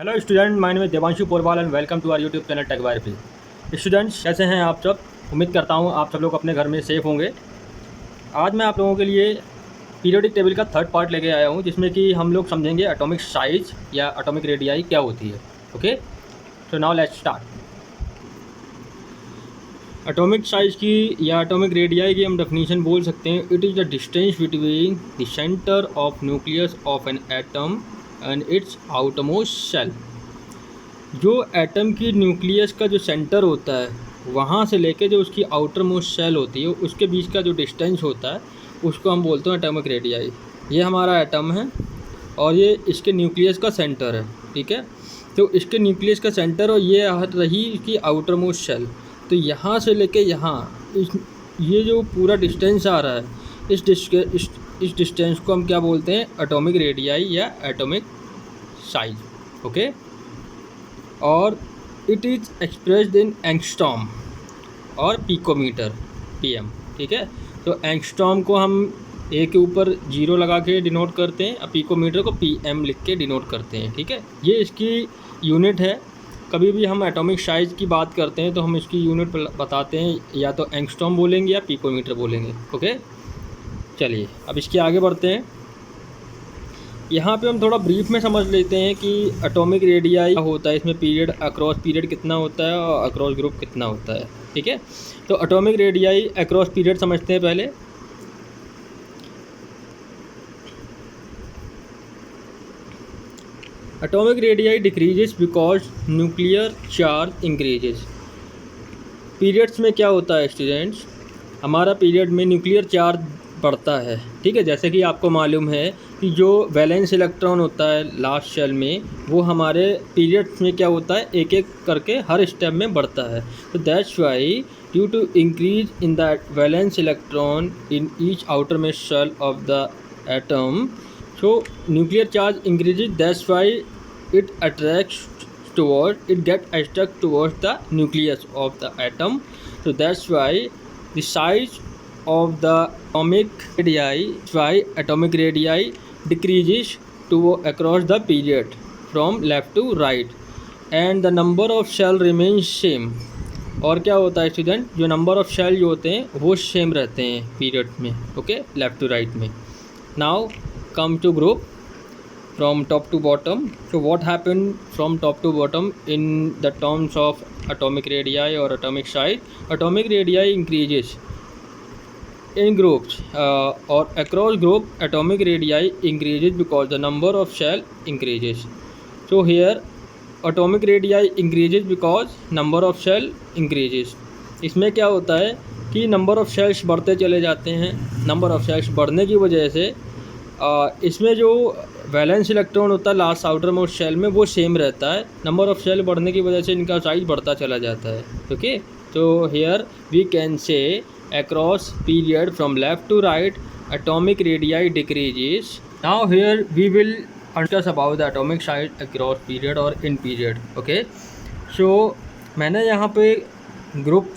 Hello student, my name is Devanshu Porwal and welcome to our YouTube channel Tech Wirefree. Students, कैसे हैं आप सब? उम्मीद करता हूं आप सब लोग अपने घर में सेफ़ होंगे। आज मैं आप लोगों के लिए पीरियोडिक टेबल का थर्ड पार्ट लेके आया हूं, जिसमें कि हम लोग समझेंगे एटॉमिक साइज या एटॉमिक रेडियाई क्या होती है। Okay, so now let's start. Atomic size की या एटॉमिक रेडियाई की हम डेफिनेशन बोल सकते हैं, it is the distance between the centre of nucleus of an atom and its outermost shell. जो एटम की न्यूक्लियस का जो सेंटर होता है वहाँ से लेके जो उसकी आउटर मोस्ट शेल होती है उसके बीच का जो डिस्टेंस होता है उसको हम बोलते हैं एटॉमिक रेडियाई। ये हमारा एटम है और ये इसके न्यूक्लियस का सेंटर है, ठीक है। तो इसके न्यूक्लियस का सेंटर और ये रही इसकी आउटर मोस्ट शेल। तो यहाँ से लेके यहाँ ये जो पूरा डिस्टेंस आ रहा है, इस डिस्टेंस को हम क्या बोलते हैं? एटॉमिक रेडियाई या एटॉमिक साइज। ओके, और it is expressed in angstrom और पिकोमीटर पीएम, ठीक है। तो एंगस्ट्रॉम को हम ए के ऊपर 0 लगा के डिनोट करते हैं और पिकोमीटर को पीएम लिख के डिनोट करते हैं, ठीक है। ये इसकी यूनिट है। कभी भी हम एटॉमिक साइज की बात करते हैं तो हम इसकी यूनिट बताते हैं, या तो एंगस्ट्रॉम बोलेंगे या पिकोमीटर बोलेंगे। ओके, चलिए अब इसके आगे बढ़ते हैं। यहाँ पे हम थोड़ा ब्रीफ में समझ लेते हैं कि एटॉमिक रेडियाई होता है, इसमें पीरियड अक्रॉस पीरियड कितना होता है और अक्रॉस ग्रुप कितना होता है, ठीक है। तो एटॉमिक रेडियाई अक्रॉस पीरियड समझते हैं पहले। Atomic radii decreases because nuclear charge increases. Periods में क्या होता है स्टूडेंट्स? हमारा पीरियड में न्यूक्लियर चार्ज बढ़ता है, ठीक है। जैसे कि आपको मालूम है कि जो वैलेंस इलेक्ट्रॉन होता है लास्ट शेल में, वो हमारे पीरियड्स में क्या होता है, एक एक करके हर स्टेप में बढ़ता है। तो that's why due to increase in the valence electron in each outer में shell of the atom, so nuclear charge increases, that's why it attracts toward it get attract towards the nucleus of the atom. So that's why the size of the atomic radii decreases to across the period from left to right, and the number of shell remains same. और क्या होता है student? जो number of shell जो होते हैं वो same रहते हैं पीरियड में, ओके, लेफ्ट टू राइट में। Now come to group from top to bottom. So what happened from top to bottom in the terms of atomic radii or atomic size? Atomic radii increases in groups or across group. Atomic radii increases because the number of shell increases. So here atomic radii increases because number of shell increases. इसमें क्या होता है कि number of shells बढ़ते चले जाते हैं। Number of shells बढ़ने की वजह से इसमें जो वैलेंस इलेक्ट्रॉन होता है लास्ट आउटर मोस्ट शेल में वो सेम रहता है। नंबर ऑफ़ शेल बढ़ने की वजह से इनका साइज बढ़ता चला जाता है, ओके। तो here we can say across period from left to right atomic radii decreases. Now here we will discuss about the atomic size across period और इन पीरियड, ओके। सो मैंने यहाँ पे ग्रुप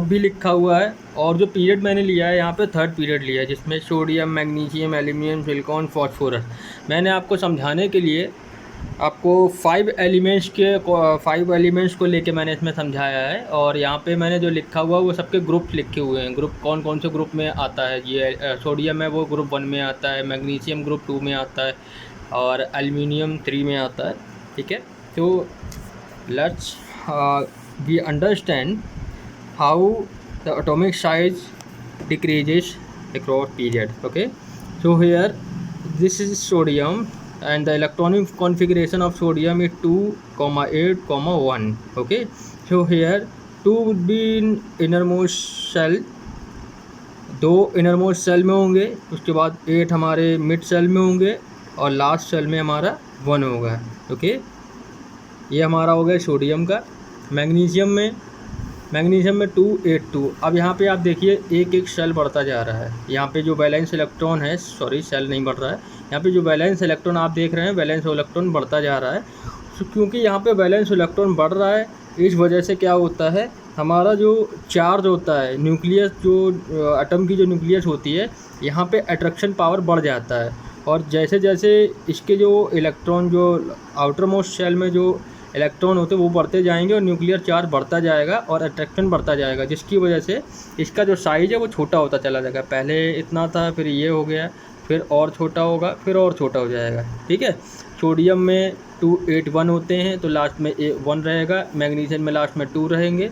भी लिखा हुआ है, और जो पीरियड मैंने लिया है यहाँ पे थर्ड पीरियड लिया है, जिसमें sodium, magnesium, aluminium, silicon, phosphorus. मैंने आपको समझाने के लिए आपको 5 एलिमेंट्स को लेके मैंने इसमें समझाया है। और यहाँ पे मैंने जो लिखा हुआ है वो सबके ग्रुप लिखे हुए हैं। ग्रुप कौन कौन से ग्रुप में आता है? ये सोडियम है वो ग्रुप 1 में आता है, मैग्नीशियम ग्रुप 2 में आता है, और एल्यूमिनियम 3 में आता है, ठीक है। तो let's we understand how the atomic size decreases across period, okay. So here this is sodium and the electronic configuration of sodium is 2,8,1, okay. So here 2 would be in innermost shell, 2 innermost shell में होंगे, उसके बाद 8 हमारे mid shell में होंगे और last shell में हमारा 1 होगा, ओके। ये हमारा हो गया सोडियम का। मैग्नीशियम में 2, 8, 2। अब यहाँ पे आप देखिए एक एक शेल बढ़ता जा रहा है। यहाँ पे जो वैलेंस इलेक्ट्रॉन है, सॉरी शेल नहीं बढ़ रहा है, यहाँ पे जो वैलेंस इलेक्ट्रॉन आप देख रहे हैं, वैलेंस इलेक्ट्रॉन बढ़ता जा रहा है। क्योंकि यहाँ पे वैलेंस इलेक्ट्रॉन बढ़ रहा है, इस वजह से क्या होता है, हमारा जो चार्ज होता है न्यूक्लियस, जो एटम की जो न्यूक्लियस होती है, यहाँ पे अट्रैक्शन पावर बढ़ जाता है। और जैसे जैसे इसके जो इलेक्ट्रॉन जो आउटर मोस्ट शेल में जो इलेक्ट्रॉन होते हैं वो बढ़ते जाएंगे और न्यूक्लियर चार्ज बढ़ता जाएगा और अट्रैक्शन बढ़ता जाएगा, जिसकी वजह से इसका जो साइज़ है वो छोटा होता चला जाएगा। पहले इतना था, फिर ये हो गया, फिर और छोटा होगा, फिर और छोटा हो जाएगा। ठीक है, सोडियम में 281 होते हैं तो लास्ट में 1 रहेगा, मैग्नीशियम में लास्ट में 2 रहेंगे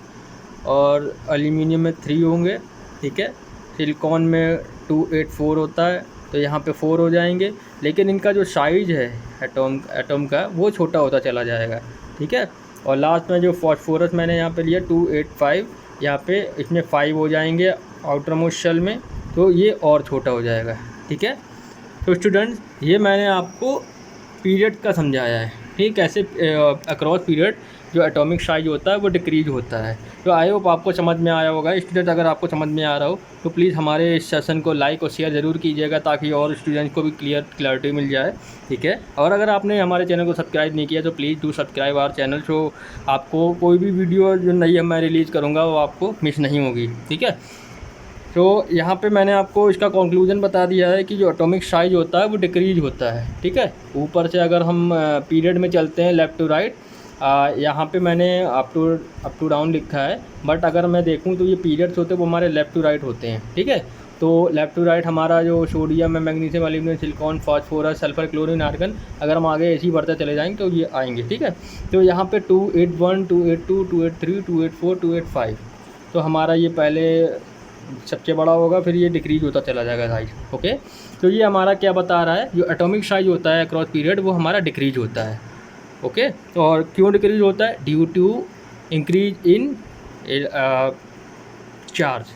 और एल्यूमिनियम में 3 होंगे। ठीक है, सिलिकॉन में 284 होता है तो यहाँ पे 4 हो जाएंगे, लेकिन इनका जो साइज़ है एटम का वो छोटा होता चला जाएगा। ठीक है, और लास्ट में जो फॉस्फोरस मैंने यहाँ पे लिया 285, यहाँ पे इसमें 5 हो जाएंगे आउटर मोस्ट शेल में, तो ये और छोटा हो जाएगा। ठीक है, तो स्टूडेंट्स ये मैंने आपको पीरियड का समझाया है। ठीक, कैसे अक्रॉस पीरियड जो एटॉमिक साइज होता है वो डिक्रीज होता है। तो आई होप आपको समझ में आया होगा। स्टूडेंट अगर आपको समझ में आ रहा हो तो प्लीज़ हमारे इस सेशन को लाइक और शेयर ज़रूर कीजिएगा, ताकि और स्टूडेंट्स को भी क्लैरिटी मिल जाए। ठीक है, और अगर आपने हमारे चैनल को सब्सक्राइब नहीं किया तो please do subscribe our channel, so आपको कोई भी वीडियो जो नई मैं रिलीज़ करूँगा वो आपको मिस नहीं होगी। ठीक है, तो यहाँ पे मैंने आपको इसका कंक्लूजन बता दिया है कि जो एटॉमिक साइज होता है वो डिक्रीज होता है। ठीक है, ऊपर से अगर हम पीरियड में चलते हैं लेफ़्ट टू राइट, यहाँ पे मैंने अप टू डाउन लिखा है, बट अगर मैं देखूँ तो ये पीरियड्स होते हैं वो हमारे लेफ़्ट टू राइट होते हैं। ठीक है, तो लेफ़्ट टू राइट हमारा जो सोडियम है, magnesium, aluminium, silicon, phosphorus, sulphur, chlorine, argon, अगर हम आगे ऐसे ही बढ़ते चले जाएंगे तो ये आएंगे। ठीक है, तो यहाँ पे 281, 282, 283, 284, 285, तो हमारा ये पहले सबसे बड़ा होगा, फिर ये डिक्रीज होता चला जाएगा साइज। ओके, तो ये हमारा क्या बता रहा है, जो एटॉमिक साइज होता है अक्रॉस पीरियड वो हमारा डिक्रीज होता है। ओके, और क्यों डिक्रीज होता है? Due to increase in charge.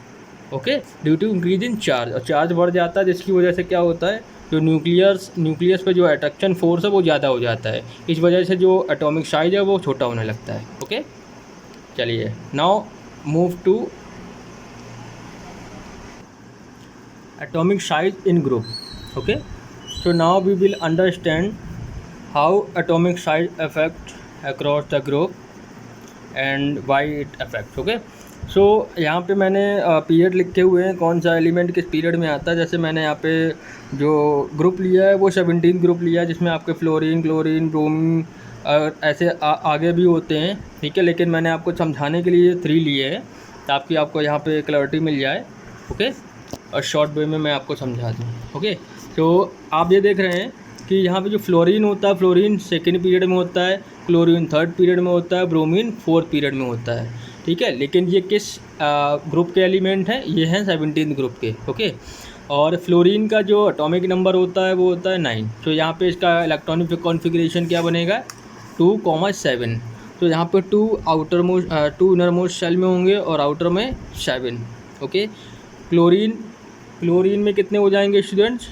Okay, due to increase in charge, और चार्ज बढ़ जाता है जिसकी वजह से क्या होता है, जो न्यूक्लियस पे जो अट्रैक्शन फोर्स है वो ज़्यादा हो जाता है, इस वजह से जो एटॉमिक साइज है वो छोटा होने लगता है। ओके, चलिए now move to atomic size in group. Okay, so now we will understand how atomic size affect across the group and why it affects. Okay, so यहाँ पे मैंने पीरियड लिखे हुए हैं, कौन सा एलिमेंट किस पीरियड में आता है। जैसे मैंने यहाँ पे जो ग्रुप लिया है वो 17 ग्रुप लिया है, जिसमें आपके फ्लोरीन, क्लोरीन, ब्रोमीन और ऐसे आगे भी होते हैं। ठीक है, लेकिन मैंने आपको समझाने के लिए 3 लिए हैं ताकि आपको यहाँ पे क्लैरिटी मिल जाए। ओके, और शॉर्ट वे में मैं आपको समझा दूँ। ओके, तो आप ये देख रहे हैं कि यहाँ पे जो फ्लोरीन होता है, फ्लोरीन सेकेंड पीरियड में होता है, क्लोरीन थर्ड पीरियड में होता है, ब्रोमीन फोर्थ पीरियड में होता है। ठीक है, लेकिन ये किस ग्रुप के एलिमेंट हैं? ये हैं 17 ग्रुप के। ओके, और फ्लोरीन का जो एटॉमिक नंबर होता है वो होता है 9। तो यहाँ पे इसका इलेक्ट्रॉनिक कॉन्फ़िगरेशन क्या बनेगा? 2,7। तो यहाँ पे 2 इनर मोस्ट शेल में होंगे और आउटर में 7। ओके, क्लोरीन में कितने हो जाएंगे स्टूडेंट्स?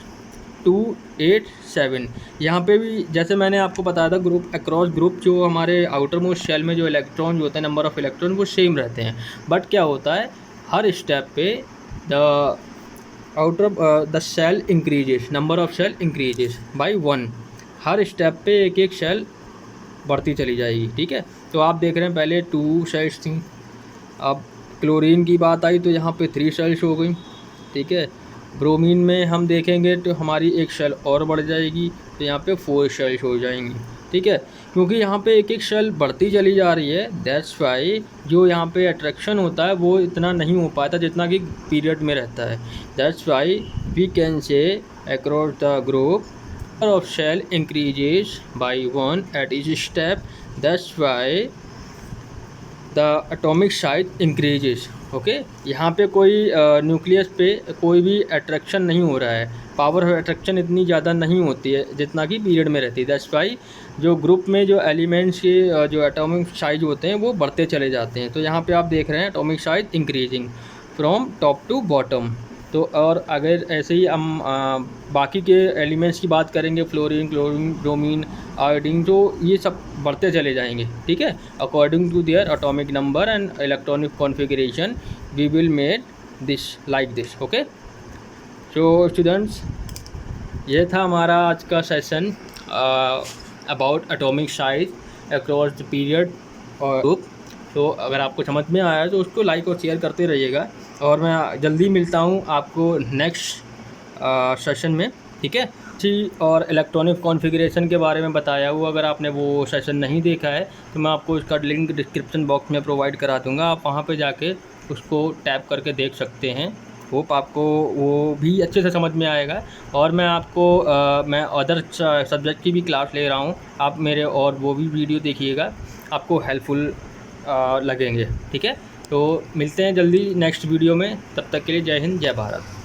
2, 8, 7। यहाँ पे भी जैसे मैंने आपको बताया था, ग्रुप अक्रॉस ग्रुप जो हमारे आउटर मोस्ट शेल में जो इलेक्ट्रॉन जो होते हैं, नंबर ऑफ़ इलेक्ट्रॉन वो सेम रहते हैं, बट क्या होता है हर स्टेप पे the shell increases, number of shell increases by 1। हर स्टेप पे एक एक शेल बढ़ती चली जाएगी। ठीक है, तो आप देख रहे हैं पहले 2 शेल्स थी, अब क्लोरीन की बात आई तो यहाँ पे 3 शेल्स हो गई। ठीक है, ब्रोमीन में हम देखेंगे तो हमारी एक शेल और बढ़ जाएगी, तो यहाँ पे 4 शेल्स हो जाएंगी। ठीक है, क्योंकि यहाँ पे एक एक शेल बढ़ती चली जा रही है, दैट्स वाई जो यहाँ पे अट्रैक्शन होता है वो इतना नहीं हो पाता जितना कि पीरियड में रहता है। That's why we can say across the group of shell increases by 1 at each step, that's why the atomic size increases. Okay, यहाँ पे कोई न्यूक्लियस पे कोई भी अट्रैक्शन नहीं हो रहा है, पावर ऑफ अट्रैक्शन इतनी ज़्यादा नहीं होती है जितना कि पीरियड में रहती है। दैट्स वाई जो ग्रुप में जो एलिमेंट्स के जो एटॉमिक साइज होते हैं वो बढ़ते चले जाते हैं। तो यहाँ पे आप देख रहे हैं atomic size increasing from top to bottom. तो और अगर ऐसे ही हम बाकी के एलिमेंट्स की बात करेंगे, फ्लोरीन, क्लोरीन, ब्रोमीन, आयोडीन, तो ये सब बढ़ते चले जाएंगे। ठीक है, according to their atomic number and electronic configuration we will made this like this. Okay, so students ये था हमारा आज का session about atomic size across the period और ग्रुप। तो अगर आपको समझ में आया तो उसको लाइक और शेयर करते रहिएगा, और मैं जल्दी मिलता हूँ आपको नेक्स्ट सेशन में। ठीक है। और इलेक्ट्रॉनिक कॉन्फ़िगरेशन के बारे में बताया हुआ, अगर आपने वो सेशन नहीं देखा है तो मैं आपको इसका लिंक डिस्क्रिप्शन बॉक्स में प्रोवाइड करा दूँगा, आप वहाँ पे जाके उसको टैप करके देख सकते हैं। होप आपको वो भी अच्छे से समझ में आएगा। और मैं आपको मैं अदर सब्जेक्ट की भी क्लास ले रहा हूँ, आप मेरे और वो भी वीडियो देखिएगा, आपको हेल्पफुल लगेंगे। ठीक है, तो मिलते हैं जल्दी नेक्स्ट वीडियो में, तब तक के लिए जय हिंद जय भारत।